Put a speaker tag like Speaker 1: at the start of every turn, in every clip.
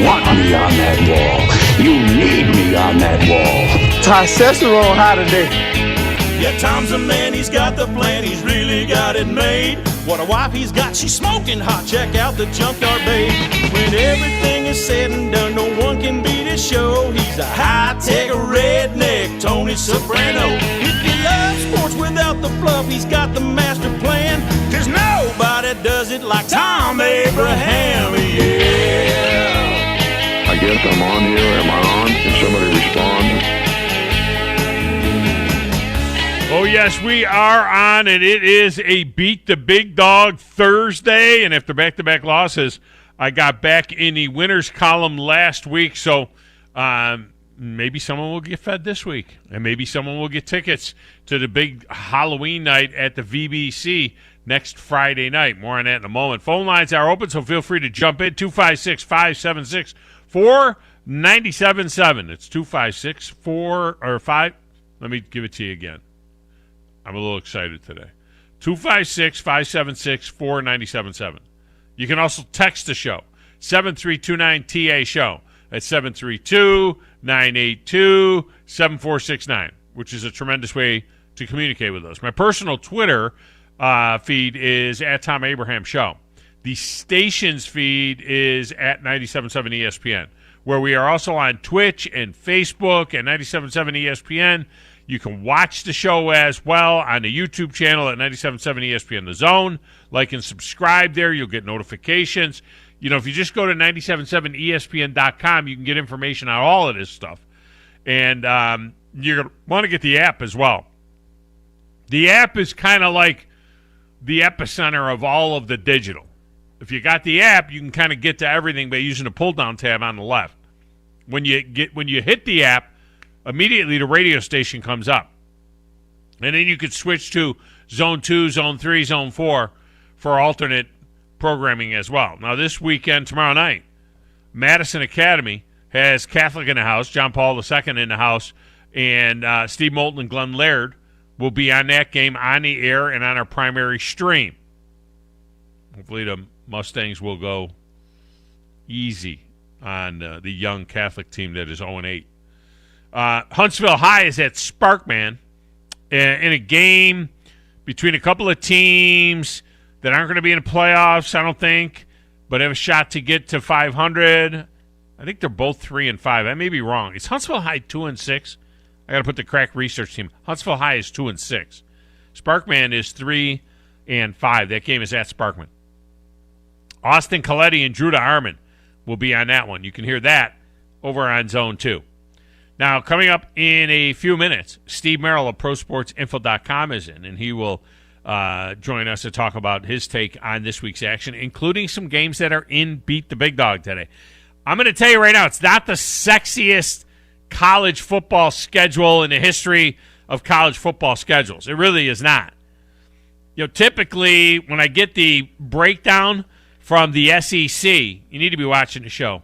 Speaker 1: want me on that wall. You need me on that wall.
Speaker 2: Testosterone high today.
Speaker 3: Yeah, Tom's a man, he's got the plan, he's really got it made. What a wife he's got, she's smoking hot, check out the junkyard babe. When everything is said and done, no one can beat his show. He's a high-tech redneck, Tony Soprano. If you love sports without the fluff, he's got the master plan. There's nobody does it like Thom Abraham, yeah.
Speaker 4: I guess I'm on here, am I on? Can somebody respond?
Speaker 5: Oh, yes, we are on, and it is a Beat the Big Dog Thursday. And after back-to-back losses, I got back in the winners column last week. So maybe someone will get fed this week, and maybe someone will get tickets to the big Halloween night at the VBC next Friday night. More on that in a moment. Phone lines are open, so feel free to jump in. 256-576-4977. It's 256-4 or 5. Let me give it to you again. I'm a little excited today. 256-576-4977. You can also text the show, 732-9TA-SHOW. That's 732-982-7469, which is a tremendous way to communicate with us. My personal Twitter feed is at Thom Abraham Show. The station's feed is at 97.7 ESPN, where we are also on Twitch and Facebook at 97.7 ESPN. You can watch the show as well on the YouTube channel at 97.7 ESPN The Zone. Like and subscribe there. You'll get notifications. You know, if you just go to 97.7ESPN.com, you can get information on all of this stuff. And you're going to want to get the app as well. The app is kind of like the epicenter of all of the digital. If you got the app, you can kind of get to everything by using the pull-down tab on the left. When you hit the app, immediately the radio station comes up. And then you could switch to Zone 2, Zone 3, Zone 4 for alternate programming as well. Now, this weekend, tomorrow night, Madison Academy has Catholic in the house, John Paul II in the house, and Steve Moulton and Glenn Laird will be on that game on the air and on our primary stream. Hopefully the Mustangs will go easy on the young Catholic team that is 0-8. Huntsville High is at Sparkman in a game between a couple of teams that aren't going to be in the playoffs, I don't think, but have a shot to get to 500. I think they're both 3-5. I may be wrong. Is Huntsville High 2-6? I got to put the crack research team. Huntsville High is 2-6. Sparkman is 3-5. That game is at Sparkman. Austin Coletti and Drew Armin will be on that one. You can hear that over on Zone 2. Now, coming up in a few minutes, Steve Merril of ProSportsInfo.com is in, and he will join us to talk about his take on this week's action, including some games that are in Beat the Big Dog today. I'm going to tell you right now, it's not the sexiest college football schedule in the history of college football schedules. It really is not. You know, typically, when I get the breakdown from the SEC, you need to be watching the show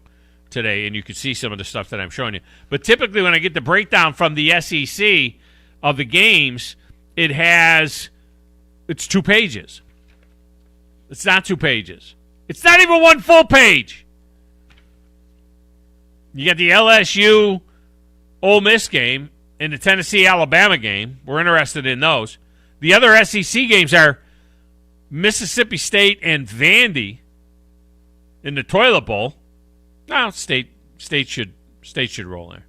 Speaker 5: today, and you can see some of the stuff that I'm showing you. But typically when I get the breakdown from the SEC of the games, it's 2 pages. It's not 2 pages. It's not even one full page. You got the LSU Ole Miss game and the Tennessee-Alabama game. We're interested in those. The other SEC games are Mississippi State and Vandy in the Toilet Bowl. No, state should roll there,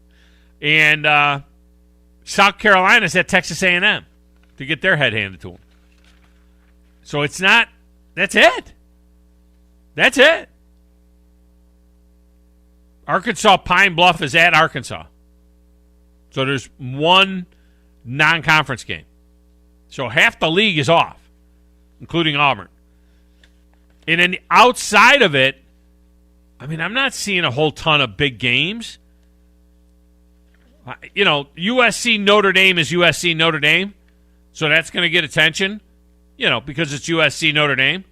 Speaker 5: and South Carolina's at Texas A&M to get their head handed to them. So it's not. That's it. That's it. Arkansas Pine Bluff is at Arkansas. So there's one non-conference game. So half the league is off, including Auburn. And then outside of it, I mean, I'm not seeing a whole ton of big games. You know, USC Notre Dame is USC Notre Dame, so that's going to get attention, you know, because it's USC Notre Dame.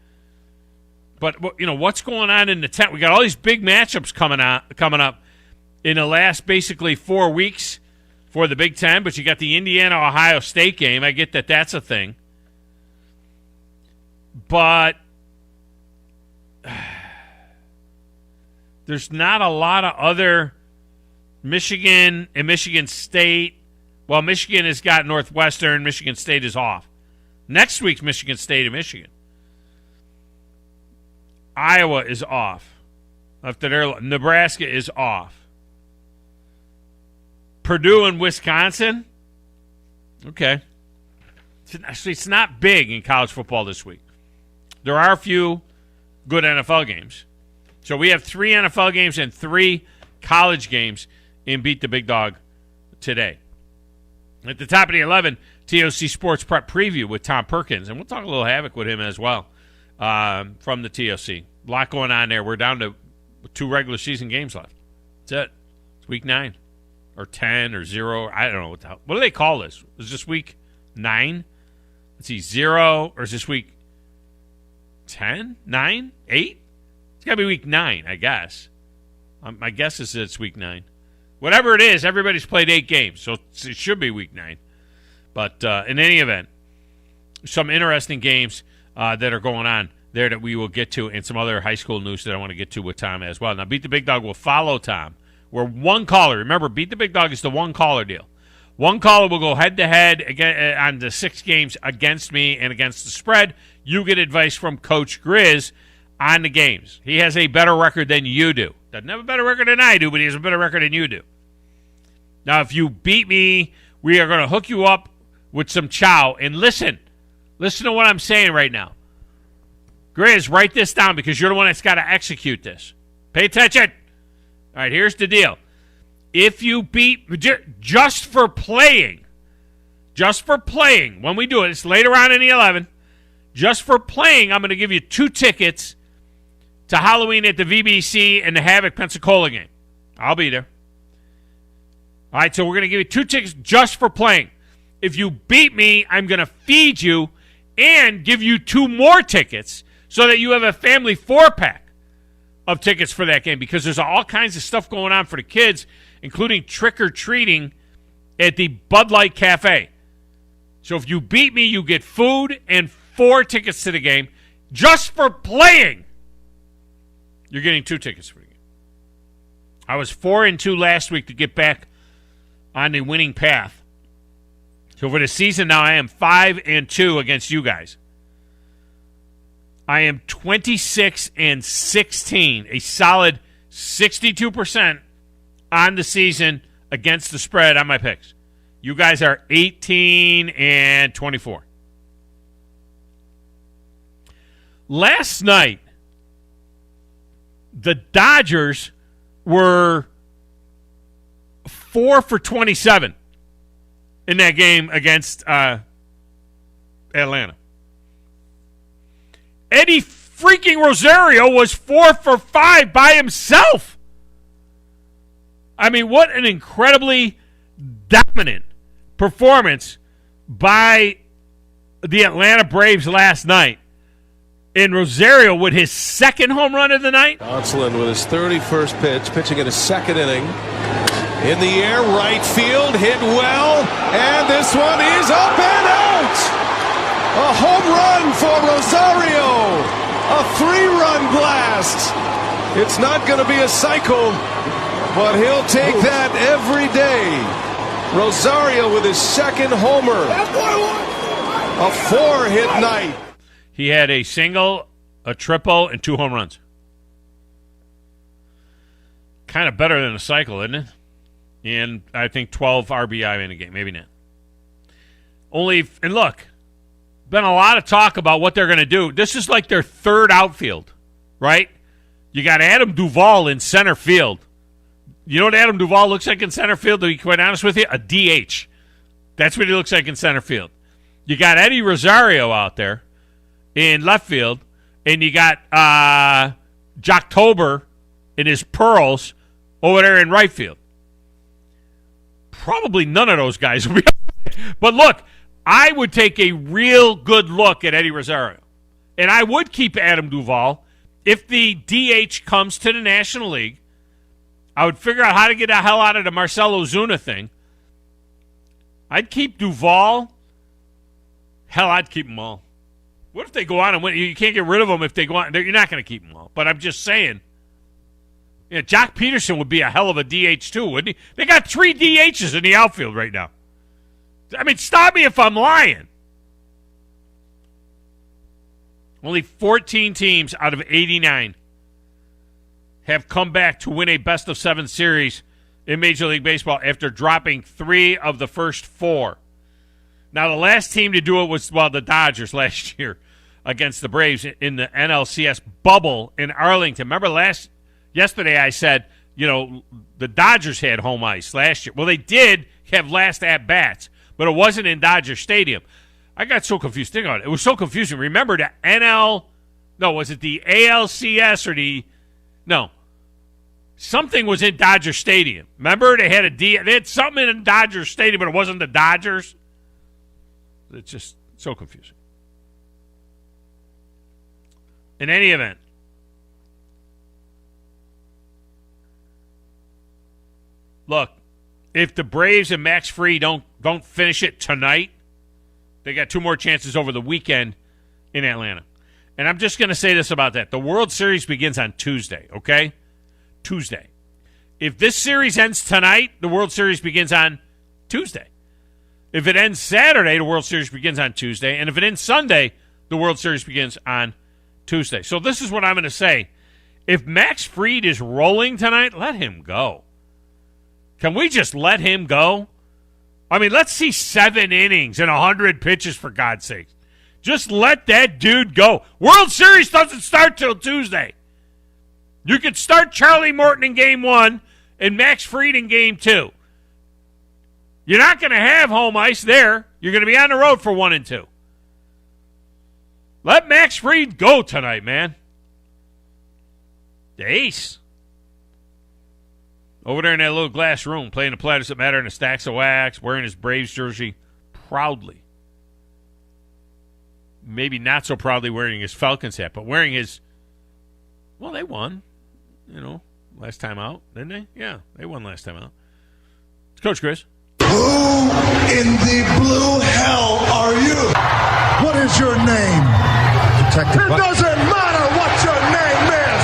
Speaker 5: But, you know, what's going on in the 10th? We got all these big matchups coming up in the last basically 4 weeks for the Big Ten, but you got the Indiana-Ohio State game. I get that that's a thing. But There's not a lot of other Michigan and Michigan State. Well, Michigan has got Northwestern. Michigan State is off. Next week's Michigan State and Michigan. Iowa is off. After their, Nebraska is off. Purdue and Wisconsin. Okay. It's not big in college football this week. There are a few good NFL games. So we have 3 NFL games and 3 college games in Beat the Big Dog today. At the top of the 11, TOC Sports Prep Preview with Tom Perkins. And we'll talk a little Havoc with him as well from the TOC. A lot going on there. We're down to 2 regular season games left. That's it. It's week 9 or 10 or 0. I don't know what the hell. What do they call this? Is this week 9? Let's see, 0, or is this week 10, 9, 8? It's got to be week 9, I guess. My guess is that it's week 9. Whatever it is, everybody's played 8 games, so it should be week 9. But in any event, some interesting games that are going on there that we will get to, and some other high school news that I want to get to with Tom as well. Now, Beat the Big Dog will follow Tom. We're one caller. Remember, Beat the Big Dog is the one caller deal. One caller will go head-to-head on the 6 games against me and against the spread. You get advice from Coach Grizz on the games. He has a better record than you do. Doesn't have a better record than I do, but he has a better record than you do. Now, if you beat me, we are going to hook you up with some chow. And listen to what I'm saying right now. Grizz, write this down because you're the one that's got to execute this. Pay attention. All right, here's the deal. If you beat, just for playing, when we do it, it's later on in the 11, just for playing, I'm going to give you 2 tickets to Halloween at the VBC and the Havoc Pensacola game. I'll be there. All right, so we're going to give you 2 tickets just for playing. If you beat me, I'm going to feed you and give you 2 more tickets so that you have a family 4-pack of tickets for that game, because there's all kinds of stuff going on for the kids, including trick-or-treating at the Bud Light Cafe. So if you beat me, you get food and 4 tickets to the game just for playing. You're getting 2 tickets for the game. I was 4-2 last week to get back on the winning path. So for the season now, I am 5-2 against you guys. I am 26-16, a solid 62% on the season against the spread on my picks. You guys are 18-24. Last night, the Dodgers were 4 for 27 in that game against Atlanta. Eddie freaking Rosario was 4 for 5 by himself. I mean, what an incredibly dominant performance by the Atlanta Braves last night. And Rosario with his 2nd home run of the night.
Speaker 6: Gonsolin with his 31st pitch, pitching in his 2nd inning. In the air, right field, hit well, and this one is up and out! A home run for Rosario! A 3-run blast! It's not going to be a cycle, but he'll take that every day. Rosario with his 2nd homer. A 4-hit night.
Speaker 5: He had a single, a triple, and 2 home runs. Kind of better than a cycle, isn't it? And I think 12 RBI in a game. Maybe not. And look, been a lot of talk about what they're going to do. This is like their 3rd outfield, right? You got Adam Duvall in center field. You know what Adam Duvall looks like in center field, to be quite honest with you? A DH. That's what he looks like in center field. You got Eddie Rosario out there in left field, and you got Jocktober in his pearls over there in right field. Probably none of those guys will be. But look, I would take a real good look at Eddie Rosario. And I would keep Adam Duvall. If the DH comes to the National League, I would figure out how to get the hell out of the Marcell Ozuna thing. I'd keep Duvall. Hell, I'd keep them all. What if they go on and win? You can't get rid of them if they go on. You're not going to keep them all. But I'm just saying, Yeah, Jock Peterson would be a hell of a DH too, wouldn't he? They got 3 DHs in the outfield right now. I mean, stop me if I'm lying. Only 14 teams out of 89 have come back to win a best-of-7 series in Major League Baseball after dropping 3 of the first 4. Now, the last team to do it was, the Dodgers last year against the Braves in the NLCS bubble in Arlington. Remember yesterday I said, the Dodgers had home ice last year. Well, they did have last at-bats, but it wasn't in Dodger Stadium. I got so confused. Think about it. It was so confusing. Remember the was it the ALCS or no. Something was in Dodger Stadium. Remember they had something in Dodger Stadium, but it wasn't the Dodgers. It's just so confusing. In any event, look, if the Braves and Max Fried don't finish it tonight, they got 2 more chances over the weekend in Atlanta. And I'm just going to say this about that. The World Series begins on Tuesday, okay? Tuesday. If this series ends tonight, the World Series begins on Tuesday. If it ends Saturday, the World Series begins on Tuesday. And if it ends Sunday, the World Series begins on Tuesday. So this is what I'm going to say. If Max Fried is rolling tonight, let him go. Can we just let him go? I mean, let's see 7 innings and 100 pitches, for God's sake. Just let that dude go. World Series doesn't start till Tuesday. You could start Charlie Morton in Game 1 and Max Fried in Game 2. You're not going to have home ice there. You're going to be on the road for 1 and 2. Let Max Fried go tonight, man. The ace. Over there in that little glass room, playing the Platters That Matter and the Stacks of Wax, wearing his Braves jersey proudly. Maybe not so proudly wearing his Falcons hat, but wearing his... Well, they won, last time out, didn't they? Yeah, they won last time out. It's Coach Chris.
Speaker 7: Who in the blue hell are you? What is your name? It doesn't matter what your name is.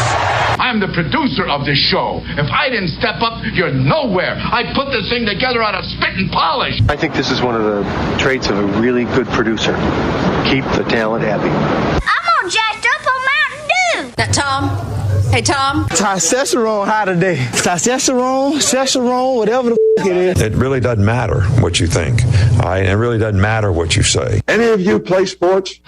Speaker 8: I'm the producer of this show. If I didn't step up, you're nowhere. I put this thing together out of spit and polish.
Speaker 9: I think this is one of the traits of a really good producer. Keep the talent happy.
Speaker 10: I'm all jacked up on Mountain Dew.
Speaker 11: Now, Tom. Hey, Tom.
Speaker 2: Testosterone high today. Testosterone, whatever the it is.
Speaker 12: It really doesn't matter what you think. All right? It really doesn't matter what you say.
Speaker 7: Any of you play sports?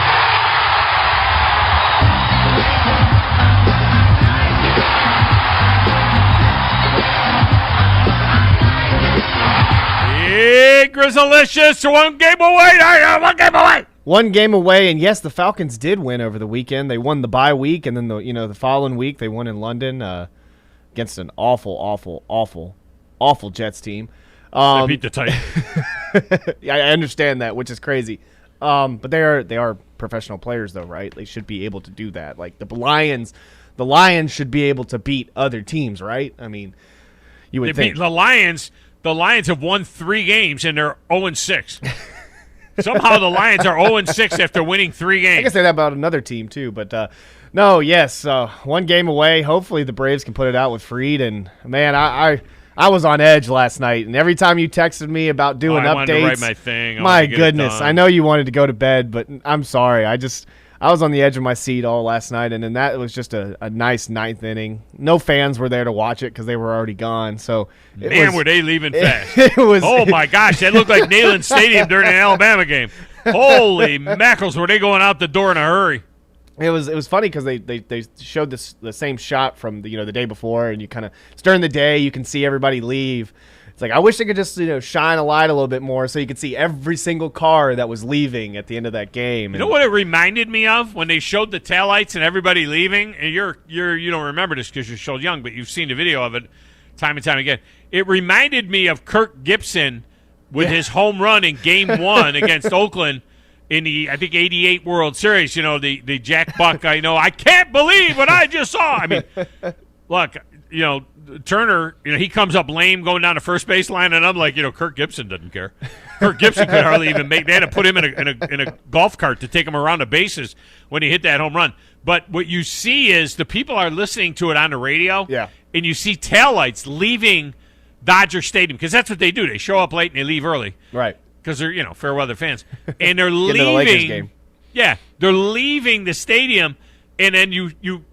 Speaker 5: Grizzlicious, 1 game away. 1 game away.
Speaker 13: 1 game away, and yes, the Falcons did win over the weekend. They won the bye week, and then the following week they won in London against an awful Jets team.
Speaker 5: They beat the Titans.
Speaker 13: I understand that, which is crazy. But they are professional players, though, right? They should be able to do that. Like the Lions should be able to beat other teams, right? I mean, you would think
Speaker 5: the Lions. The Lions have won 3 games, and they're 0-6. Somehow the Lions are 0-6 after winning 3 games.
Speaker 13: I can say that about another team, too. But, no, yes, 1 game away. Hopefully the Braves can put it out with Fried. And, man, I was on edge last night. And every time you texted me about doing updates. I wanted to
Speaker 5: write my thing.
Speaker 13: My goodness. I know you wanted to go to bed, but I'm sorry. I was on the edge of my seat all last night, and then that was just a nice 9th inning. No fans were there to watch it because they were already gone. So
Speaker 5: were they leaving fast? Oh, my gosh. That looked like Neyland Stadium during an Alabama game. Holy mackerels, were they going out the door in a hurry.
Speaker 13: It was funny because they showed the same shot from the day before, and it's during the day, you can see everybody leave. It's like, I wish they could just shine a light a little bit more so you could see every single car that was leaving at the end of that game.
Speaker 5: You know what it reminded me of when they showed the taillights and everybody leaving? And you don't remember this because you're so young, but you've seen the video of it time and time again. It reminded me of Kirk Gibson with his home run in Game 1 against Oakland in the, I think, 88 World Series. The Jack Buck, I can't believe what I just saw. I mean, look, Turner, he comes up lame going down the first base line, and I'm like, Kirk Gibson doesn't care. Kirk Gibson could hardly even make. They had to put him in a golf cart to take him around the bases when he hit that home run. But what you see is the people are listening to it on the radio, and you see taillights leaving Dodger Stadium because that's what they do. They show up late and they leave early,
Speaker 13: right?
Speaker 5: Because they're fair weather fans, and they're
Speaker 13: Get to the Lakers
Speaker 5: leaving.
Speaker 13: game.
Speaker 5: Yeah, they're leaving the stadium, and then you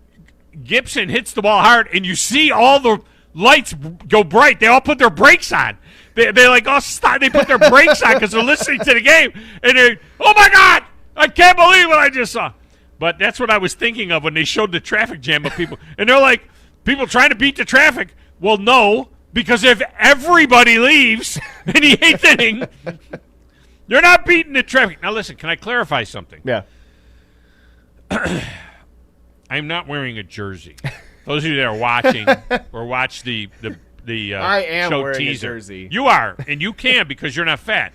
Speaker 5: Gibson hits the ball hard, and you see all the lights go bright. They all put their brakes on. They're like, oh, stop. They put their brakes on because they're listening to the game. And they're, oh, my God, I can't believe what I just saw. But that's what I was thinking of when they showed the traffic jam of people. And they're like, people trying to beat the traffic. Well, no, because if everybody leaves in the 8th inning, you're not beating the traffic. Now, listen, can I clarify something?
Speaker 13: Yeah.
Speaker 5: I'm not wearing a jersey. Those of you that are watching or watch the
Speaker 13: I am
Speaker 5: show
Speaker 13: wearing
Speaker 5: teaser.
Speaker 13: a jersey.
Speaker 5: You are, and you can because you're not fat.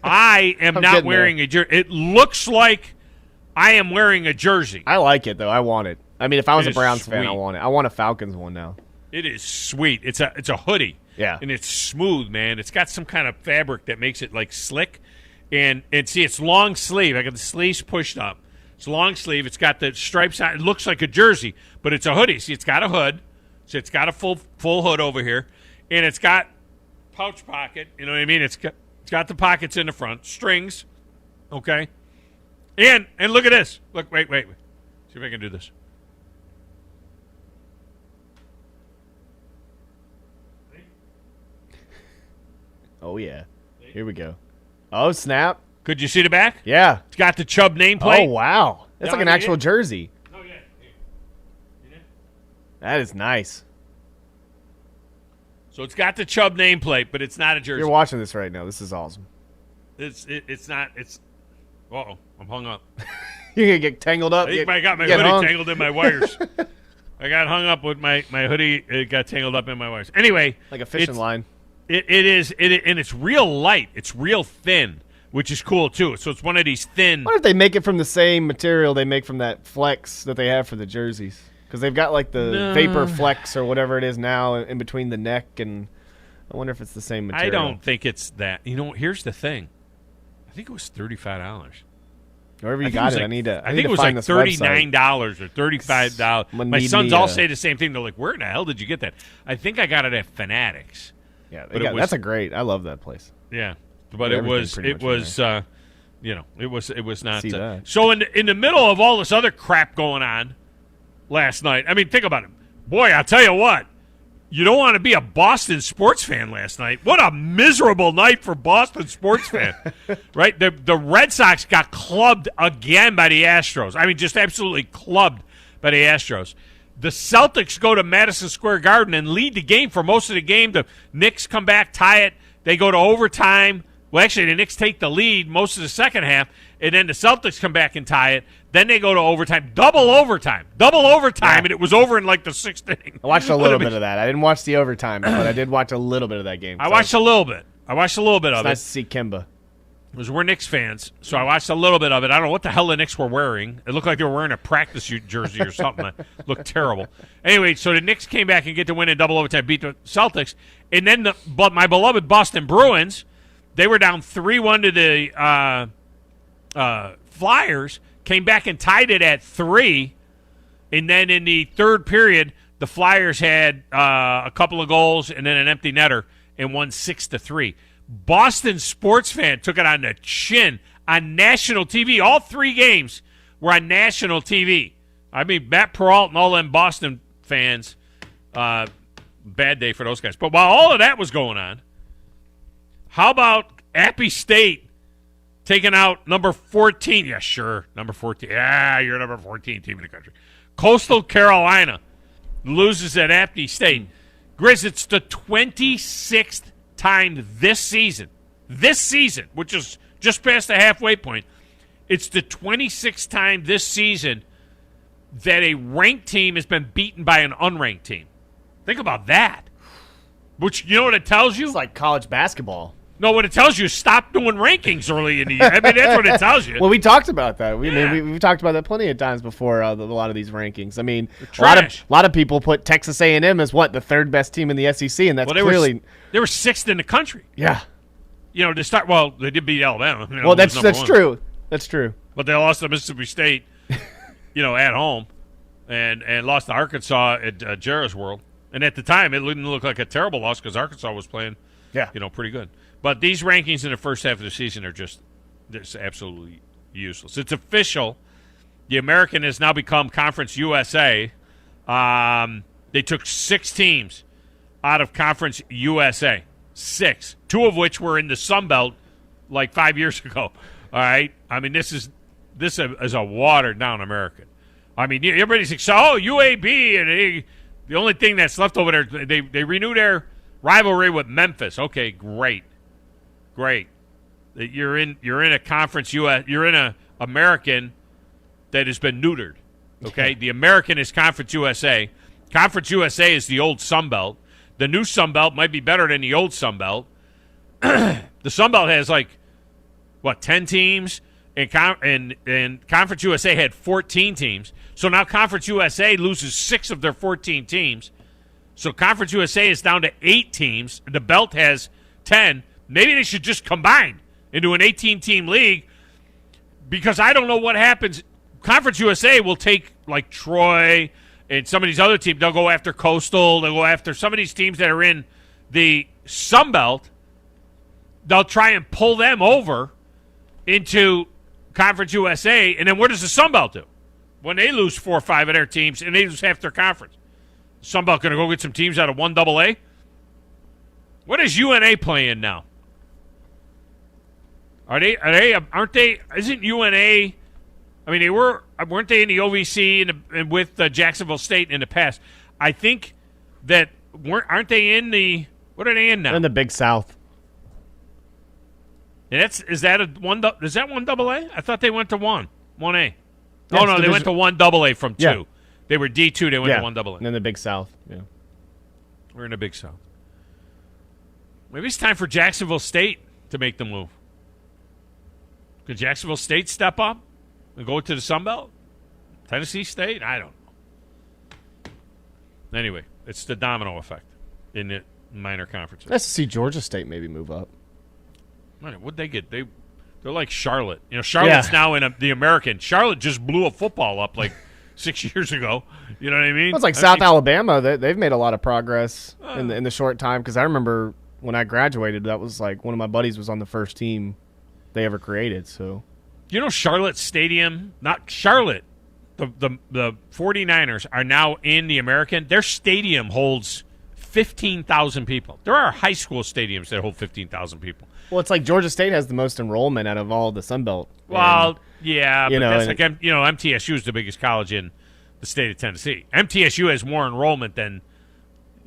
Speaker 5: I am not wearing a jersey. It looks like I am wearing a jersey.
Speaker 13: I like it though. I want it. I mean, if I was a Browns fan, I
Speaker 5: sweet.
Speaker 13: want it. I want a Falcons one now.
Speaker 5: It is sweet. It's a hoodie.
Speaker 13: Yeah.
Speaker 5: And it's smooth, man. It's got some kind of fabric that makes it like slick. And see, it's long sleeve. I got the sleeves pushed up. It's long sleeve. It's got the stripes on. It looks like a jersey, but it's a hoodie. See, it's got a hood. So it's got a full hood over here, and it's got pouch pocket. You know what I mean? It's got the pockets in the front, strings. Okay. And look at this. Look, wait. See if I can do this.
Speaker 13: Oh yeah. Here we go. Oh snap.
Speaker 5: Could you see the back?
Speaker 13: Yeah.
Speaker 5: It's got the Chubb nameplate.
Speaker 13: Oh wow. That's like an actual jersey.
Speaker 5: Oh yeah.
Speaker 13: That is nice.
Speaker 5: So it's got the Chubb nameplate, but it's not a jersey.
Speaker 13: You're watching this right now. This is awesome.
Speaker 5: It's not. It's. Uh-oh, I'm hung up.
Speaker 13: You're gonna get tangled up.
Speaker 5: I think I got my hoodie tangled in my wires. I got hung up with my hoodie. It got tangled up in my wires. Anyway,
Speaker 13: like a fishing line.
Speaker 5: It is, and it's real light. It's real thin, which is cool too. So it's one of these thin.
Speaker 13: What if they make it from the same material they make from that flex that they have for the jerseys? Because they've got like the Vapor Flex or whatever it is now in between the neck, and I wonder if it's the same material.
Speaker 5: I don't think it's that. Here's the thing. I think it was $35.
Speaker 13: Wherever you got it, I think
Speaker 5: it was like $39 or $35. My sons all say the same thing. They're like, "Where in the hell did you get that?" I think I got it at Fanatics.
Speaker 13: Yeah, that's a great. I love that place.
Speaker 5: Yeah, but it was not. So in the middle of all this other crap going on last night, I mean, think about it. Boy, I'll tell you what. You don't want to be a Boston sports fan last night. What a miserable night for Boston sports fan, right? The Red Sox got clubbed again by the Astros. I mean, just absolutely clubbed by the Astros. The Celtics go to Madison Square Garden and lead the game for most of the game. The Knicks come back, tie it. They go to overtime. Well, actually, the Knicks take the lead most of the second half, and then the Celtics come back and tie it. Then they go to overtime, double overtime, and it was over in like the 6th inning.
Speaker 13: I watched a little bit of that. I didn't watch the overtime, but I did watch a little bit of that game.
Speaker 5: I watched a little bit. of
Speaker 13: it.
Speaker 5: It's
Speaker 13: nice to see Kemba.
Speaker 5: Because we're Knicks fans, so I watched a little bit of it. I don't know what the hell the Knicks were wearing. It looked like they were wearing a practice jersey or something. It looked terrible. Anyway, so the Knicks came back and get the win in double overtime, beat the Celtics. And then my beloved Boston Bruins, they were down 3-1 to the Flyers, came back and tied it at 3. And then in the third period, the Flyers had a couple of goals and then an empty netter and won 6-3. Boston sports fan took it on the chin on national TV. All 3 games were on national TV. I mean, Matt Peralt and all them Boston fans, bad day for those guys. But while all of that was going on, how about Appy State taking out number 14? Yeah, sure, number 14. Yeah, you're number 14 team in the country. Coastal Carolina loses at Appy State. Grizz, it's the 26th time this season, which is just past the halfway point, it's the 26th time this season that a ranked team has been beaten by an unranked team. Think about that. Which, you know what it tells you?
Speaker 13: It's like college basketball.
Speaker 5: No, what it tells you is stop doing rankings early in the year. I mean, that's what it tells you.
Speaker 13: Well, we talked about that. We've talked about that plenty of times before. A lot of these rankings. I mean, a lot of people put Texas A&M as the third best team in the SEC, and that's clearly
Speaker 5: they were sixth in the country.
Speaker 13: Yeah,
Speaker 5: to start. Well, they did beat Alabama.
Speaker 13: Well, that's true. That's true.
Speaker 5: But they lost to Mississippi State, at home, and lost to Arkansas at Jarrah's World. And at the time, it didn't look like a terrible loss because Arkansas was playing, pretty good. But these rankings in the first half of the season are just absolutely useless. It's official. The American has now become Conference USA. They took 6 teams out of Conference USA. 6. 2 of which were in the Sun Belt like 5 years ago. All right? I mean, this is a watered-down American. I mean, everybody's like, UAB, and the only thing that's left over there, they renew their rivalry with Memphis. Okay, great. You're in a Conference US. You're in a American that has been neutered. Okay, the American is Conference USA. Conference USA is the old Sun Belt. The new Sun Belt might be better than the old Sun Belt. The Sun Belt has 10 teams, and Conference USA had 14 teams. So now Conference USA loses 6 of their 14 teams. So Conference USA is down to 8 teams. The belt has 10. Maybe they should just combine into an 18-team league, because I don't know what happens. Conference USA will take Troy and some of these other teams. They'll go after Coastal. They'll go after some of these teams that are in the Sun Belt. They'll try and pull them over into Conference USA, and then what does the Sun Belt do when they lose 4 or 5 of their teams and they lose half their conference? The Sun Belt going to go get some teams out of 1AA? What is UNA playing now? Aren't they? Isn't UNA? I mean, weren't they in the OVC and with Jacksonville State in the past? I think that aren't they in the? What are they in now?
Speaker 13: They're in the Big South.
Speaker 5: And is that 1AA? I thought they went to 1A. No, they went to 1AA from 2.
Speaker 13: Yeah.
Speaker 5: They were D2. They went to 1AA.
Speaker 13: And then the Big South. Yeah,
Speaker 5: we're in the Big South. Maybe it's time for Jacksonville State to make the move. Could Jacksonville State step up and go to the Sun Belt? Tennessee State? I don't know. Anyway, it's the domino effect in the minor conferences.
Speaker 13: Nice to see Georgia State maybe move up.
Speaker 5: What'd they get? They're like Charlotte. Charlotte's now in the American. Charlotte just blew a football up 6 years ago. You know what I mean?
Speaker 13: Well, it's South Alabama. They've made a lot of progress in the short time, because I remember when I graduated, that was one of my buddies was on the first team they ever created. So,
Speaker 5: Charlotte Stadium, not Charlotte, the 49ers are now in the American. Their stadium holds 15,000 people. There are high school stadiums that hold 15,000 people.
Speaker 13: Well, it's Georgia State has the most enrollment out of all the Sun Belt.
Speaker 5: Well, yeah, but that's MTSU is the biggest college in the state of Tennessee. MTSU has more enrollment than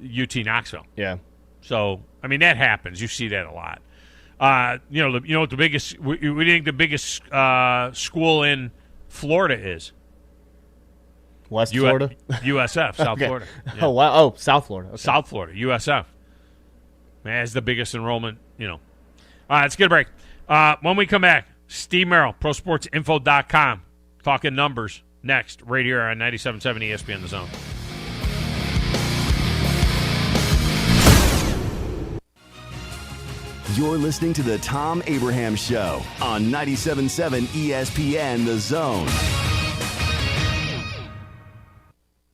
Speaker 5: UT Knoxville.
Speaker 13: Yeah.
Speaker 5: So, I mean, that happens. You see that a lot. What the biggest? We think the biggest school in Florida is
Speaker 13: West Florida,
Speaker 5: USF, South Florida.
Speaker 13: Yeah. Oh wow! Oh, South Florida. Okay.
Speaker 5: South Florida, USF. Has the biggest enrollment. All right, let's get a break. When we come back, Steve Merril, ProSportsInfo.com, talking numbers next, right here on 97.7 ESPN The Zone.
Speaker 14: You're listening to the Thom Abraham Show on 97.7 ESPN The Zone.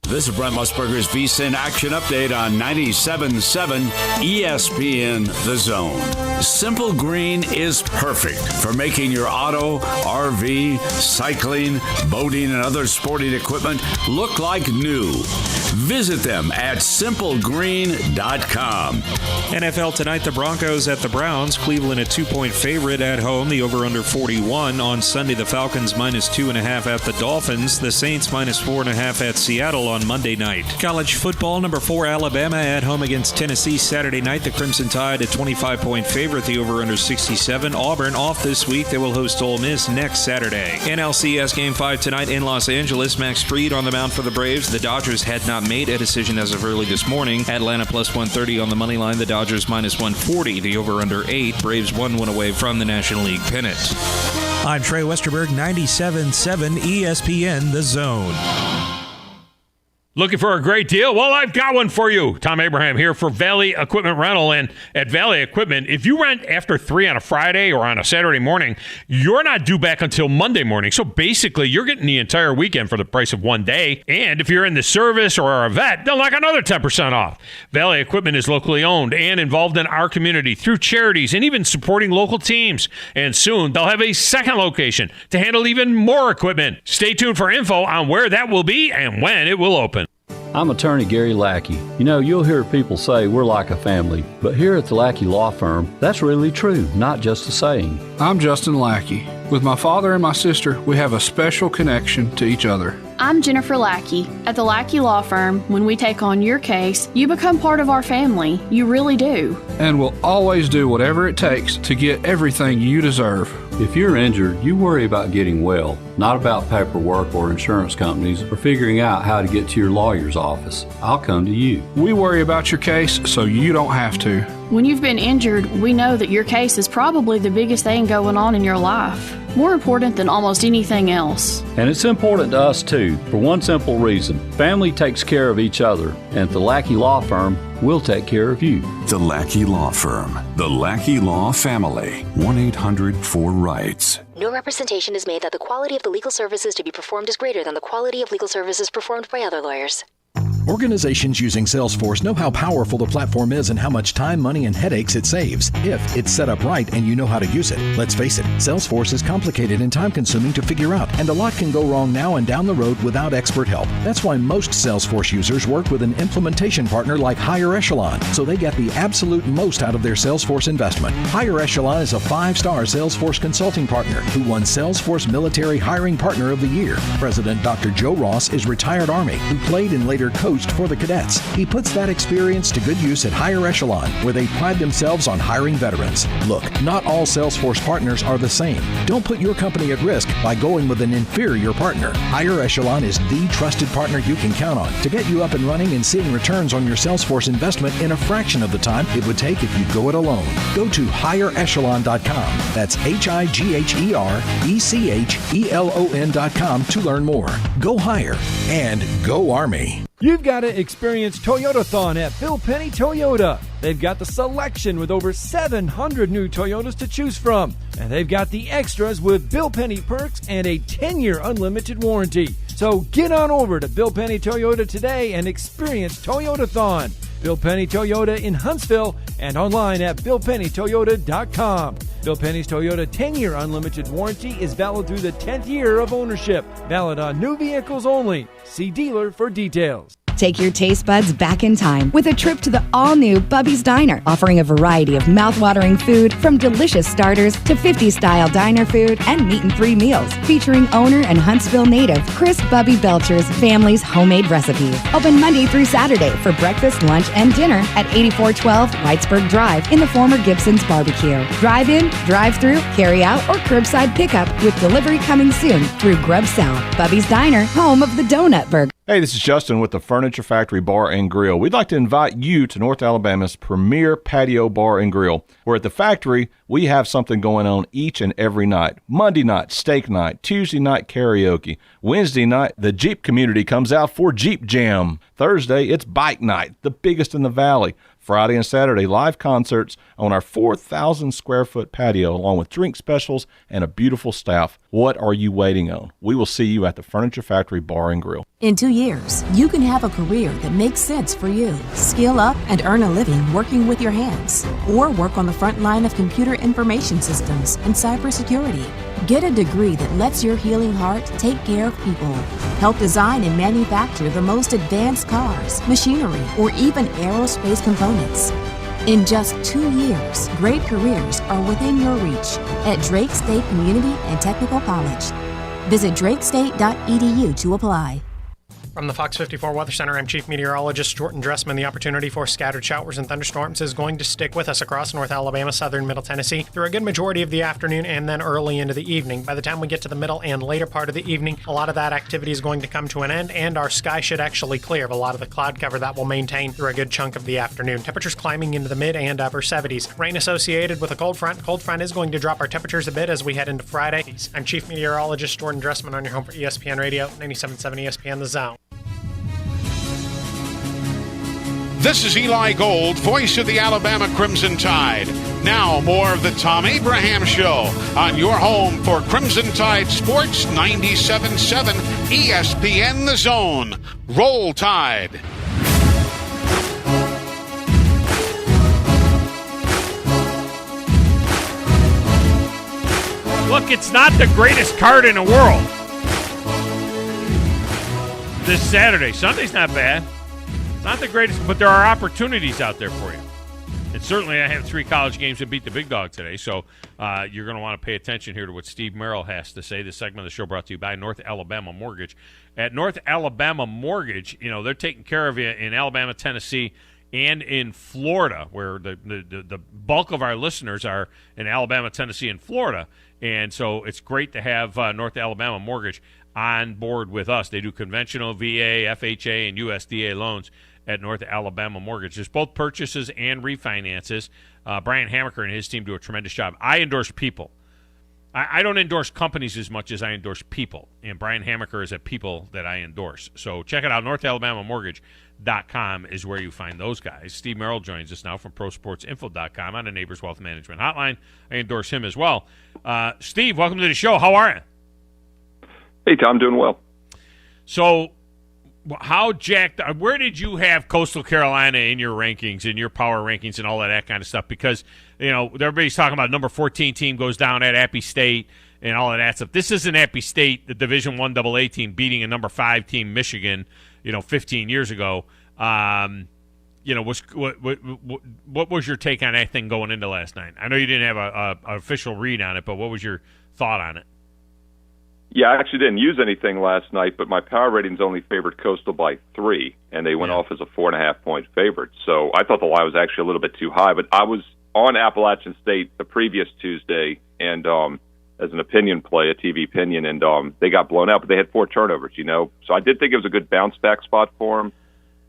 Speaker 15: This is Brent Musburger's VSiN Action Update on 97.7 ESPN The Zone. Simple Green is perfect for making your auto, RV, cycling, boating, and other sporting equipment look like new. Visit them at simplegreen.com.
Speaker 16: NFL tonight, the Broncos at the Browns. Cleveland a 2-point favorite at home. The over-under 41. On Sunday, the Falcons -2.5 at the Dolphins. The Saints -4.5 at Seattle on Monday night. College football, number 4 Alabama at home against Tennessee Saturday night. The Crimson Tide a 25-point favorite. favorite. The over-under 67. Auburn off this week. They will host Ole Miss next Saturday. NLCS Game 5 tonight in Los Angeles. Max Fried on the mound for the Braves. The Dodgers had not made a decision as of early this morning. Atlanta plus 130 on the money line. The Dodgers minus 140. The over-under 8. Braves 1 away from the National League pennant.
Speaker 17: I'm Trey Westerberg, 97.7 ESPN The Zone.
Speaker 5: Looking for a great deal? Well, I've got one for you. Thom Abraham here for Valley Equipment Rental. And at Valley Equipment, if you rent after 3 on a Friday or on a Saturday morning, you're not due back until Monday morning. So basically, you're getting the entire weekend for the price of one day. And if you're in the service or are a vet, they'll knock another 10% off. Valley Equipment is locally owned and involved in our community through charities and even supporting local teams. And soon, they'll have a second location to handle even more equipment. Stay tuned for info on where that will be and when it will open.
Speaker 18: I'm attorney Gary Lackey. You know, you'll hear people say we're like a family, but here at the Lackey Law Firm, that's really true, not just a saying.
Speaker 19: I'm Justin Lackey. With my father and my sister, we have a special connection to each other.
Speaker 20: I'm Jennifer Lackey. At the Lackey Law Firm, when we take on your case, you become part of our family. You really do.
Speaker 19: And we'll always do whatever it takes to get everything you deserve.
Speaker 18: If you're injured, you worry about getting well, not about paperwork or insurance companies or figuring out how to get to your lawyer's office. I'll come to you.
Speaker 19: We worry about your case so you don't have to.
Speaker 20: When you've been injured, we know that your case is probably the biggest thing going on in your life. More important than almost anything else.
Speaker 18: And it's important to us too, for one simple reason. Family takes care of each other, and at the Lackey Law Firm, we'll take care of you.
Speaker 21: The Lackey Law Firm. The Lackey Law Family. 1-800-4-RIGHTS.
Speaker 22: No representation is made that the quality of the legal services to be performed is greater than the quality of legal services performed by other lawyers.
Speaker 23: Organizations using Salesforce know how powerful the platform is and how much time, money, and headaches it saves, if it's set up right and you know how to use it. Let's face it, Salesforce is complicated and time-consuming to figure out, and a lot can go wrong now and down the road without expert help. That's why most Salesforce users work with an implementation partner like Higher Echelon, so they get the absolute most out of their Salesforce investment. Higher Echelon is a 5-star Salesforce consulting partner who won Salesforce Military Hiring Partner of the Year. President Dr. Joe Ross is retired Army who played and later coached for the cadets. He puts that experience to good use at Higher Echelon, where they pride themselves on hiring veterans. Look, not all Salesforce partners are the same. Don't put your company at risk by going with an inferior partner. Higher Echelon is the trusted partner you can count on to get you up and running and seeing returns on your Salesforce investment in a fraction of the time it would take if you go it alone. Go to higherechelon.com. That's HIGHERECHELON.com to learn more. Go higher and go Army.
Speaker 24: You've got to experience Toyotathon at Bill Penny Toyota. They've got the selection with over 700 new Toyotas to choose from. And they've got the extras with Bill Penny perks and a 10-year unlimited warranty. So get on over to Bill Penny Toyota today and experience Toyotathon. Bill Penny Toyota in Huntsville and online at BillPennyToyota.com. Bill Penny's Toyota 10-year unlimited warranty is valid through the 10th year of ownership. Valid on new vehicles only. See dealer for details.
Speaker 25: Take your taste buds back in time with a trip to the all-new Bubbies Diner, offering a variety of mouth-watering food from delicious starters to 50-style diner food and meat-and-free meals, featuring owner and Huntsville native Chris Bubby Belcher's family's homemade recipes. Open Monday through Saturday for breakfast, lunch, and dinner at 8412 Whitesburg Drive in the former Gibson's Barbecue. Drive-in, drive-through, carry-out, or curbside pickup with delivery coming soon through Grub South. Bubbies Diner, home of the Donut Burger.
Speaker 26: Hey, this is Justin with the Furniture Factory Bar and Grill. We'd like to invite you to North Alabama's premier patio bar and grill, where at the factory, we have something going on each and every night. Monday night, steak night. Tuesday night, karaoke. Wednesday night, the Jeep community comes out for Jeep Jam. Thursday, it's bike night, the biggest in the valley. Friday and Saturday, live concerts on our 4,000-square-foot patio, along with drink specials and a beautiful staff. What are you waiting on? We will see you at the Furniture Factory Bar and Grill.
Speaker 27: In 2 years, you can have a career that makes sense for you. Skill up and earn a living working with your hands, or work on the front line of computer information systems and cybersecurity. Get a degree that lets your healing heart take care of people. Help design and manufacture the most advanced cars, machinery, or even aerospace components. In just 2 years, great careers are within your reach at Drake State Community and Technical College. Visit drakestate.edu to apply.
Speaker 1: From the Fox 54 Weather Center, I'm Chief Meteorologist Jordan Dressman. The opportunity for scattered showers and thunderstorms is going to stick with us across North Alabama, southern Middle Tennessee through a good majority of the afternoon and then early into the evening. By the time we get to the middle and later part of the evening, a lot of that activity is going to come to an end, and our sky should actually clear of a lot of the cloud cover that will maintain through a good chunk of the afternoon. Temperatures climbing into the mid and upper 70s. Rain associated with a cold front. Cold front is going to drop our temperatures a bit as we head into Friday. I'm Chief Meteorologist Jordan Dressman on your home for ESPN Radio, 97.7 ESPN The Zone.
Speaker 3: This is Eli Gold, voice of the Alabama Crimson Tide. Now, more of the Thom Abraham Show on your home for Crimson Tide Sports, 97.7 ESPN The Zone. Roll Tide.
Speaker 5: Look, it's not the greatest card in the world this Saturday. Sunday's not bad. Not the greatest, but there are opportunities out there for you. And certainly I have 3 college games that beat the big dog today, so you're going to want to pay attention here to what Steve Merril has to say. This segment of the show brought to you by North Alabama Mortgage. At North Alabama Mortgage, they're taking care of you in Alabama, Tennessee, and in Florida, where the bulk of our listeners are in Alabama, Tennessee, and Florida. And so it's great to have North Alabama Mortgage on board with us. They do conventional VA, FHA, and USDA loans at North Alabama Mortgage. There's both purchases and refinances. Brian Hammaker and his team do a tremendous job. I endorse people. I don't endorse companies as much as I endorse people, and Brian Hammaker is a people that I endorse. So check it out. NorthAlabamaMortgage.com is where you find those guys. Steve Merril joins us now from ProSportsInfo.com on the Neighbors Wealth Management Hotline. I endorse him as well. Steve, welcome to the show. How are you?
Speaker 4: Hey, Tom, doing well.
Speaker 5: So, where did you have Coastal Carolina in your rankings, in your power rankings, and all of that kind of stuff? Because, everybody's talking about number 14 team goes down at Appy State and all of that stuff. This isn't Appy State, the Division I AA team, beating a number 5 team, Michigan, 15 years ago. What was your take on that thing going into last night? I know you didn't have an official read on it, but what was your thought on it?
Speaker 4: Yeah, I actually didn't use anything last night, but my power ratings only favored Coastal by 3, and they went off as a 4.5-point favorite. So I thought the line was actually a little bit too high, but I was on Appalachian State the previous Tuesday, and as an opinion play, a TV opinion, and they got blown out, but they had 4 turnovers, So I did think it was a good bounce-back spot for them,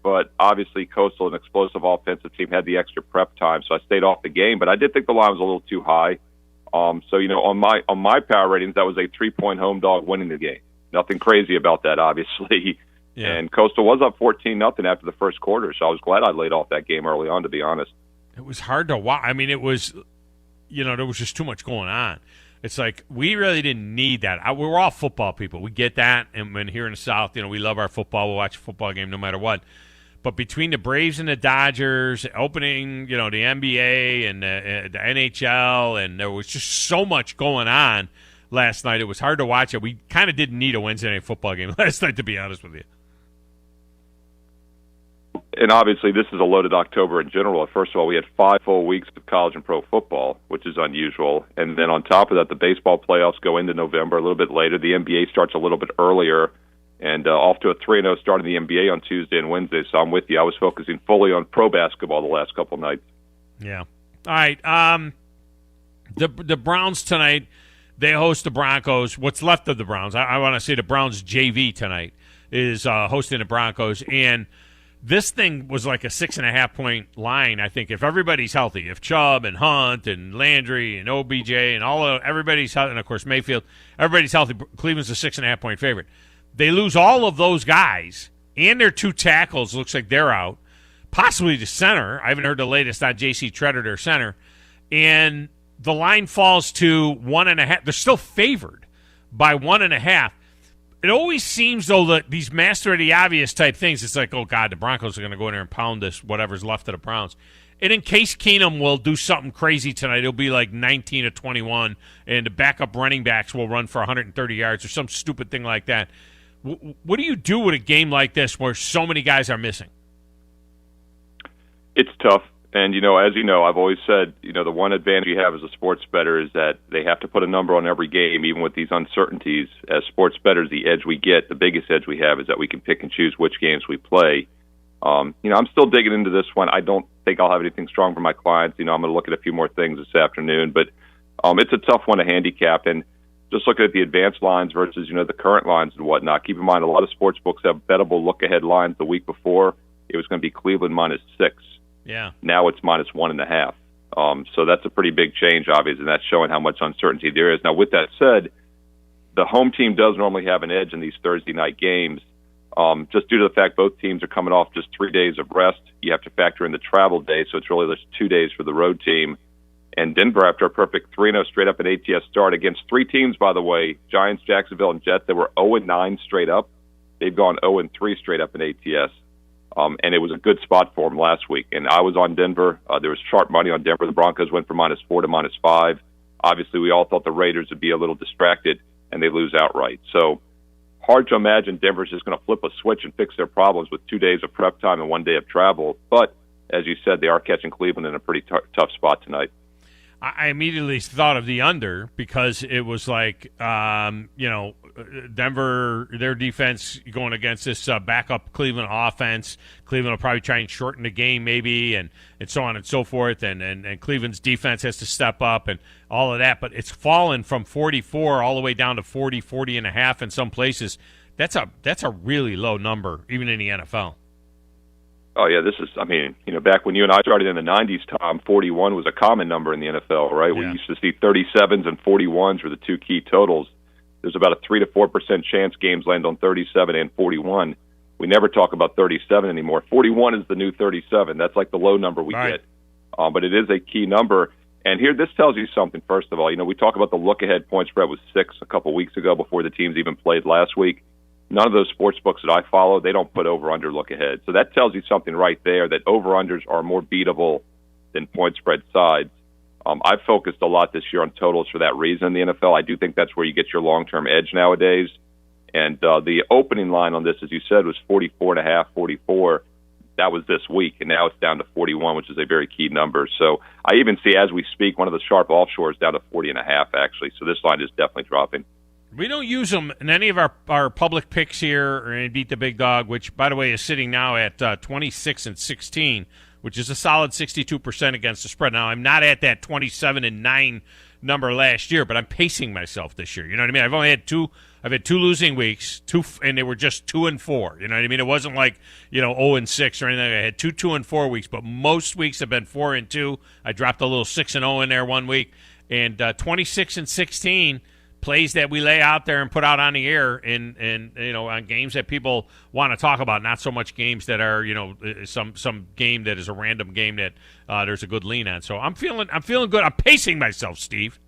Speaker 4: but obviously Coastal, an explosive offensive team, had the extra prep time, so I stayed off the game, but I did think the line was a little too high. So on my power ratings, that was a 3-point home dog winning the game. Nothing crazy about that, obviously. Yeah. And Coastal was up 14-0 after the first quarter, so I was glad I laid off that game early on, to be honest.
Speaker 5: It was hard to watch. I mean, it was, there was just too much going on. It's like we really didn't need that. We're all football people. We get that, and when here in the South, we love our football. We'll watch a football game no matter what. But between the Braves and the Dodgers, opening, the NBA and the NHL, and there was just so much going on last night. It was hard to watch it. We kind of didn't need a Wednesday night football game last night, to be honest with you.
Speaker 4: And obviously, this is a loaded October in general. First of all, we had 5 full weeks of college and pro football, which is unusual. And then on top of that, the baseball playoffs go into November a little bit later. The NBA starts a little bit earlier. And off to a 3-0 start in the NBA on Tuesday and Wednesday, so I'm with you. I was focusing fully on pro basketball the last couple nights.
Speaker 5: Yeah. All right. The Browns tonight, they host the Broncos. What's left of the Browns? I want to say the Browns JV tonight is hosting the Broncos. And this thing was like a 6.5-point line, I think, if everybody's healthy. If Chubb and Hunt and Landry and OBJ and everybody's healthy, and, of course, Mayfield, everybody's healthy, Cleveland's a 6.5-point favorite. They lose all of those guys, and their 2 tackles looks like they're out, possibly the center. I haven't heard the latest on J.C. Treader, their center. And the line falls to 1.5. They're still favored by 1.5. It always seems, though, that these master of the obvious type things, it's like, oh, God, the Broncos are going to go in there and pound this, whatever's left of the Browns. And in case Keenum will do something crazy tonight, it'll be like 19-21, and the backup running backs will run for 130 yards or some stupid thing like that. What do you do with a game like this where so many guys are missing?
Speaker 4: It's tough. And, as you know, I've always said, the one advantage you have as a sports bettor is that they have to put a number on every game, even with these uncertainties. As sports bettors, the edge we get, the biggest edge we have, is that we can pick and choose which games we play. I'm still digging into this one. I don't think I'll have anything strong for my clients. I'm going to look at a few more things this afternoon. But it's a tough one to handicap. And just looking at the advanced lines versus, the current lines and whatnot, keep in mind a lot of sports books have bettable look-ahead lines. The week before, it was going to be Cleveland -6.
Speaker 5: Yeah.
Speaker 4: Now it's -1.5. So that's a pretty big change, obviously, and that's showing how much uncertainty there is. Now, with that said, the home team does normally have an edge in these Thursday night games, just due to the fact both teams are coming off just 3 days of rest. You have to factor in the travel day, so it's really just 2 days for the road team. And Denver, after a perfect 3-0 straight up at ATS start against three teams, by the way, Giants, Jacksonville, and Jets, that were 0-9 straight up. They've gone 0-3 straight up in ATS. And it was a good spot for them last week. And I was on Denver. There was sharp money on Denver. The Broncos went from -4 to -5. Obviously, we all thought the Raiders would be a little distracted, and they lose outright. So hard to imagine Denver's just going to flip a switch and fix their problems with 2 days of prep time and 1 day of travel. But, as you said, they are catching Cleveland in a pretty tough spot tonight.
Speaker 5: I immediately thought of the under because it was like, Denver, their defense going against this backup Cleveland offense. Cleveland will probably try and shorten the game maybe and so on and so forth. And Cleveland's defense has to step up and all of that. But it's fallen from 44 all the way down to 40.5 in some places. That's a really low number, even in the NFL.
Speaker 4: Oh, yeah, back when you and I started in the 90s, Tom, 41 was a common number in the NFL, right?
Speaker 5: Yeah.
Speaker 4: We used to see 37s and 41s were the two key totals. There's about a 3 to 4% chance games land on 37 and 41. We never talk about 37 anymore. 41 is the new 37. That's like the low number we get. But it is a key number. And here, this tells you something, first of all. We talk about the look-ahead point spread was 6 a couple weeks ago before the teams even played last week. None of those sports books that I follow, they don't put over-under look-ahead. So that tells you something right there, that over-unders are more beatable than point spread sides. I've focused a lot this year on totals for that reason in the NFL. I do think that's where you get your long-term edge nowadays. And the opening line on this, as you said, was 44.5, 44. That was this week, and now it's down to 41, which is a very key number. So I even see, as we speak, one of the sharp offshores down to 40.5, actually. So this line is definitely dropping.
Speaker 5: We don't use them in any of our public picks here or in Beat the Big Dog, which, by the way, is sitting now at 26-16, which is a solid 62% against the spread. Now, I'm not at that 27-9 number last year, but I'm pacing myself this year. You know what I mean? I've only had two losing weeks, and they were just 2 and 4. You know what I mean? It wasn't like 0 and 6 or anything. I had 2 and 4 weeks, but most weeks have been 4 and 2. I dropped a little 6 and 0 in there one week, and 26-16. Plays that we lay out there and put out on the air in on games that people want to talk about, not so much games that are some game that is a random game that there's a good lean on. So I'm feeling good. I'm pacing myself, Steve.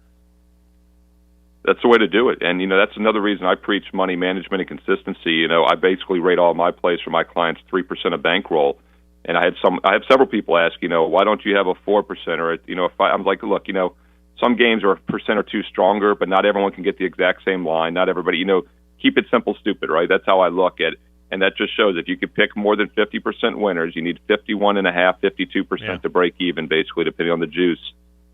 Speaker 4: That's the way to do it, and that's another reason I preach money management and consistency. I basically rate all my plays for my clients 3% of bankroll, and I have several people ask, why don't you have a 4% or I'm like, look, some games are a percent or two stronger, but not everyone can get the exact same line. Not everybody, keep it simple, stupid, right? That's how I look at it. And that just shows if you could pick more than 50% winners, you need 51.5%, 52% to break even, basically, depending on the juice.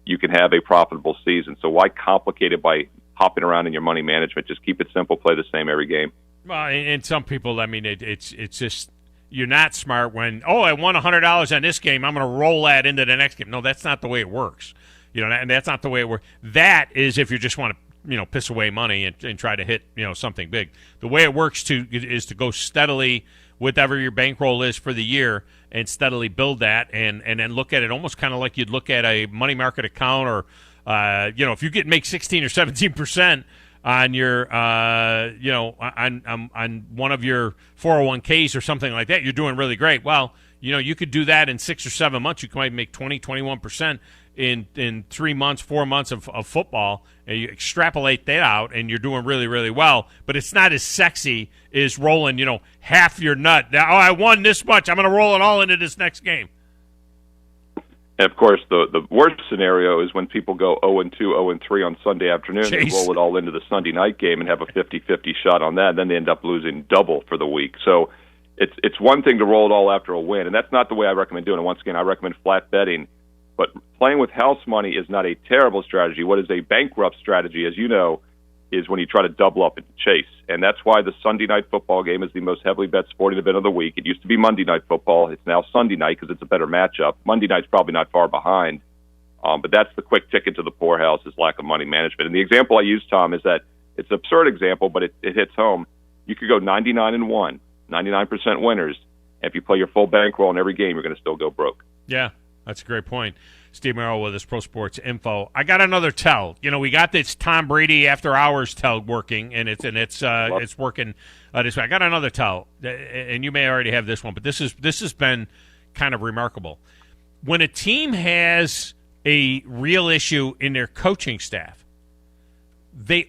Speaker 4: You can have a profitable season. So why complicate it by hopping around in your money management? Just keep it simple, play the same every game.
Speaker 5: Well, and some people, it's just you're not smart when, I won $100 on this game, I'm going to roll that into the next game. No, that's not the way it works. And that's not the way it works. That is if you just want to, piss away money and try to hit, something big. The way it works is to go steadily with whatever your bankroll is for the year and steadily build that and then look at it almost kind of like you'd look at a money market account or, if you make 16 or 17% on your, on one of your 401ks or something like that, you're doing really great. Well, you could do that in 6 or 7 months. You might make 20, 21%. In 3 months, 4 months of football, and you extrapolate that out, and you're doing really, really well. But it's not as sexy as rolling, half your nut. Now, I won this much. I'm going to roll it all into this next game.
Speaker 4: And, of course, the worst scenario is when people go 0-2, 0-3 on Sunday afternoon. They roll it all into the Sunday night game and have a 50-50 shot on that. Then they end up losing double for the week. So it's one thing to roll it all after a win, and that's not the way I recommend doing it. Once again, I recommend flat betting. But playing with house money is not a terrible strategy. What is a bankrupt strategy, as you know, is when you try to double up and chase. And that's why the Sunday night football game is the most heavily bet sporting event of the week. It used to be Monday night football. It's now Sunday night because it's a better matchup. Monday night's probably not far behind. But that's the quick ticket to the poorhouse is lack of money management. And the example I use, Tom, is that it's an absurd example, but it hits home. You could go 99-1, 99% winners. And if you play your full bankroll in every game, you're going to still go broke.
Speaker 5: Yeah, that's a great point. Steve Merril with us, Pro Sports Info. I got another tell. We got this Tom Brady after hours tell working, and it's working this way. I got another tell, and you may already have this one, but this has been kind of remarkable. When a team has a real issue in their coaching staff, the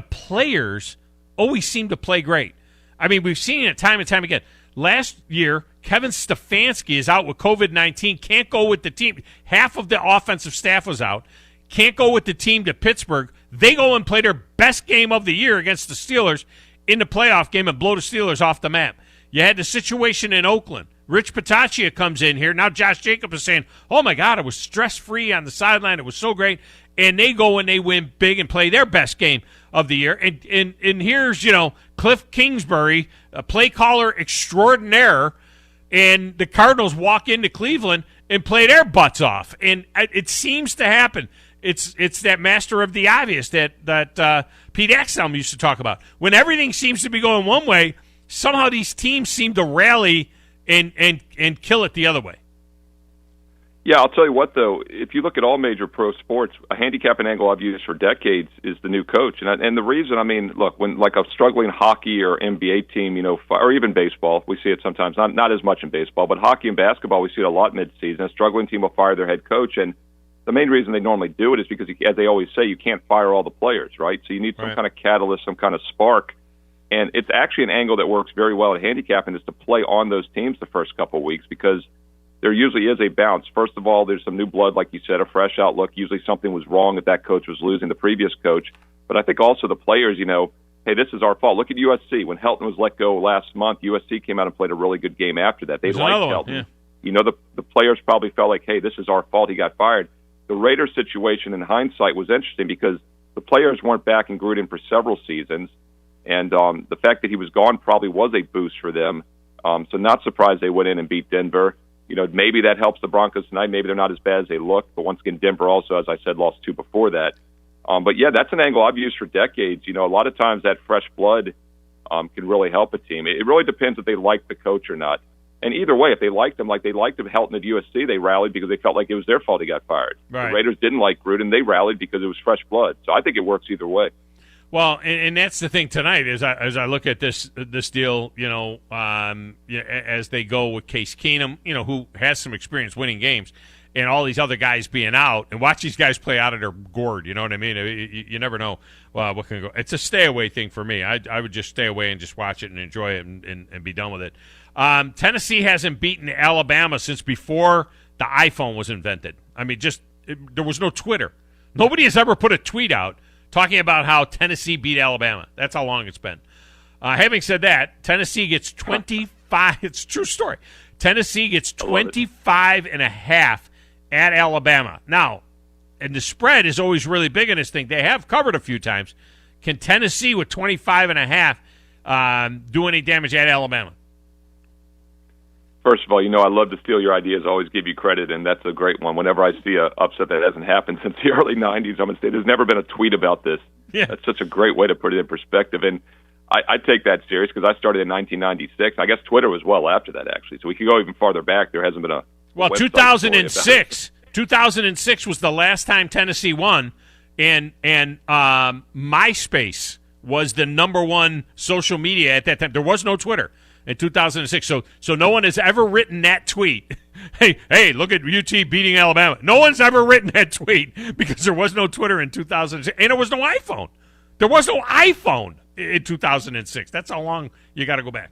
Speaker 5: players always seem to play great. I mean, we've seen it time and time again. Last year, Kevin Stefanski is out with COVID-19, can't go with the team. Half of the offensive staff was out, can't go with the team to Pittsburgh. They go and play their best game of the year against the Steelers in the playoff game and blow the Steelers off the map. You had the situation in Oakland. Rich Patachia comes in here. Now Josh Jacobs is saying, oh, my God, I was stress-free on the sideline. It was so great. And they go and they win big and play their best game of the year. And here's, Cliff Kingsbury, a play caller extraordinaire, and the Cardinals walk into Cleveland and play their butts off. And it seems to happen. It's that master of the obvious that Pete Axthelm used to talk about. When everything seems to be going one way, somehow these teams seem to rally and kill it the other way.
Speaker 4: Yeah, I'll tell you what, though. If you look at all major pro sports, a handicapping angle I've used for decades is the new coach. And the reason, look, when like a struggling hockey or NBA team, or even baseball, we see it sometimes, not as much in baseball, but hockey and basketball, we see it a lot mid-season. A struggling team will fire their head coach, and the main reason they normally do it is because, as they always say, you can't fire all the players, right? So you need some kind of catalyst, some kind of spark. And it's actually an angle that works very well at handicapping is to play on those teams the first couple of weeks because there usually is a bounce. First of all, there's some new blood, like you said, a fresh outlook. Usually something was wrong if that coach was losing the previous coach. But I think also the players, hey, this is our fault. Look at USC. When Helton was let go last month, USC came out and played a really good game after that. They liked Helton. Yeah. The players probably felt like, hey, this is our fault. He got fired. The Raiders situation in hindsight was interesting because the players weren't back in Gruden for several seasons. And the fact that he was gone probably was a boost for them. So not surprised they went in and beat Denver. Maybe that helps the Broncos tonight. Maybe they're not as bad as they look. But once again, Denver also, as I said, lost 2 before that. But, yeah, that's an angle I've used for decades. A lot of times that fresh blood can really help a team. It really depends if they like the coach or not. And either way, if they liked him, like they liked him Helton at USC, they rallied because they felt like it was their fault he got fired.
Speaker 5: Right.
Speaker 4: The Raiders didn't like Gruden. They rallied because it was fresh blood. So I think it works either way.
Speaker 5: Well, and that's the thing tonight as I look at this deal, as they go with Case Keenum, who has some experience winning games, and all these other guys being out, and watch these guys play out of their gourd. You know what I mean? You never know what can go. It's a stay away thing for me. I would just stay away and just watch it and enjoy it and be done with it. Tennessee hasn't beaten Alabama since before the iPhone was invented. There was no Twitter. Nobody has ever put a tweet out talking about how Tennessee beat Alabama. That's how long it's been. Having said that, Tennessee gets 25. It's a true story. Tennessee gets 25.5 at Alabama. Now, and the spread is always really big in this thing. They have covered a few times. Can Tennessee with 25.5 do any damage at Alabama?
Speaker 4: First of all, I love to steal your ideas, always give you credit, and that's a great one. Whenever I see an upset that hasn't happened since the early 90s, I'm going to say there's never been a tweet about this.
Speaker 5: Yeah.
Speaker 4: That's such a great way to put it in perspective. And I take that serious because I started in 1996. I guess Twitter was well after that, actually. So we could go even farther back. There hasn't been a
Speaker 5: 2006. 2006 was the last time Tennessee won, and MySpace was the number one social media at that time. There was no Twitter in 2006. So no one has ever written that tweet. Hey, look at UT beating Alabama. No one's ever written that tweet because there was no Twitter in 2006. And there was no iPhone. There was no iPhone in 2006. That's how long you got to go back.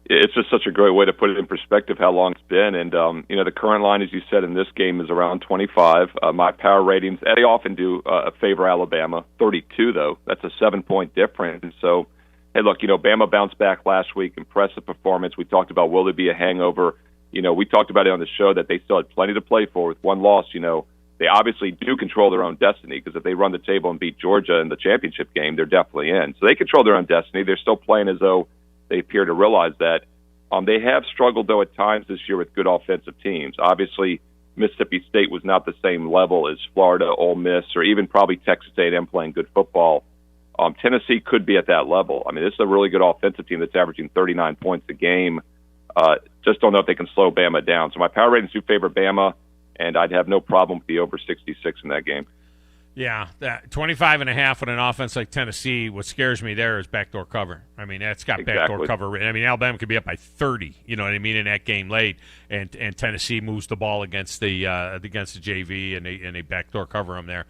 Speaker 4: It's just such a great way to put it in perspective how long it's been. And, the current line, as you said, in this game is around 25. My power ratings, they often do favor Alabama. 32, though. That's a 7-point difference. And so, hey, look, Bama bounced back last week, impressive performance. We talked about will there be a hangover. We talked about it on the show that they still had plenty to play for with one loss. They obviously do control their own destiny because if they run the table and beat Georgia in the championship game, they're definitely in. So they control their own destiny. They're still playing as though they appear to realize that. They have struggled, though, at times this year with good offensive teams. Obviously, Mississippi State was not the same level as Florida, Ole Miss, or even probably Texas A&M playing good football. Tennessee could be at that level. I mean, this is a really good offensive team that's averaging 39 points a game. Just don't know if they can slow Bama down. So my power ratings do favor Bama, and I'd have no problem with the over 66 in that game.
Speaker 5: Yeah, that 25.5 with an offense like Tennessee. What scares me there is backdoor cover. I mean, that's got backdoor cover. I mean, Alabama could be up by 30. You know what I mean, in that game late, and Tennessee moves the ball against the JV and they backdoor cover them there.